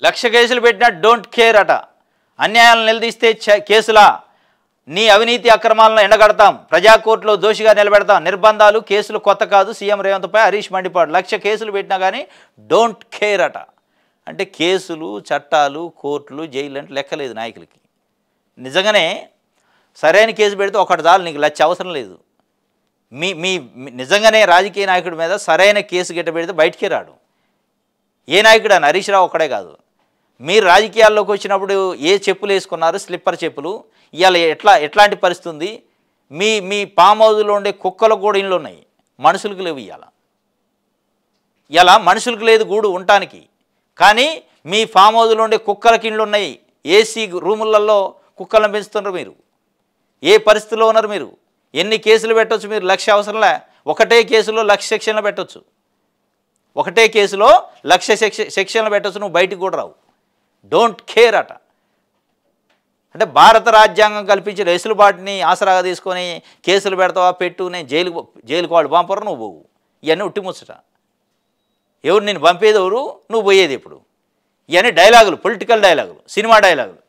1,00,000 కేసులు పెట్టినా don't care అట. అన్యాయాలను నిలదీస్తే కేసులా? నీ అవినీతి అక్రమాలను ఎండగడతాం, ప్రజా కోర్టులో దోషిగా నిలబెడతాం, నిర్బంధాలు కేసులు కొత్త కాదు, సీఎం రేవంత్పై హరీష్ మండిపాడు. 1,00,000 కేసులు పెట్టినా కానీ డోంట్ కేర్ అట. అంటే కేసులు, చట్టాలు, కోర్టులు, జైలు అంటే లెక్కలేదు నాయకులకి. నిజంగానే సరైన కేసు పెడితే ఒకటి చాలు, నీకు 1,00,000 అవసరం లేదు. మీ మీ నిజంగానే రాజకీయ నాయకుడి మీద సరైన కేసు గిట్ట పెడితే బయటికే రాడు. ఏ నాయకుడు అని హరీష్ రావు ఒక్కడే కాదు. మీరు రాజకీయాల్లోకి వచ్చినప్పుడు ఏ చెప్పులు వేసుకున్నారు, స్లిప్పర్ చెప్పులు. ఇవాళ ఎట్లాంటి పరిస్థితి ఉంది? మీ ఫామ్ హౌస్లో ఉండే కుక్కలకు కూడా ఇండ్లు ఉన్నాయి, మనుషులకు లేవు. ఇలా మనుషులకు లేదు గూడు ఉండటానికి, కానీ మీ ఫామ్ హౌస్లో ఉండే కుక్కలకి ఇండ్లు ఉన్నాయి. ఏసీ రూములలో కుక్కలను పెంచుతున్నారు మీరు. ఏ పరిస్థితిలో ఉన్నారు మీరు? ఎన్ని కేసులు పెట్టవచ్చు మీరు? 1,00,000 అవసరంలే. ఒకటే కేసులో 1,00,000 సెక్షన్లు పెట్టవచ్చు. ఒకటే కేసులో 1,00,000 సెక్షన్లు పెట్టవచ్చు, నువ్వు బయటికి కూడా రావు. డోంట్ కేర్ అట. అంటే భారత రాజ్యాంగం కల్పించిన వెసులుబాటుని ఆసరాగా తీసుకొని కేసులు పెడతావా, పెట్టు, నేను జైలుకు వాళ్ళు పంపరు, నువ్వు పోవు. ఇవన్నీ ఉట్టిముచ్చట. ఎవరు నేను పంపేది ఎవరు, నువ్వు పోయేది ఎప్పుడు? ఇవన్నీ డైలాగులు, పొలిటికల్ డైలాగులు, సినిమా డైలాగులు.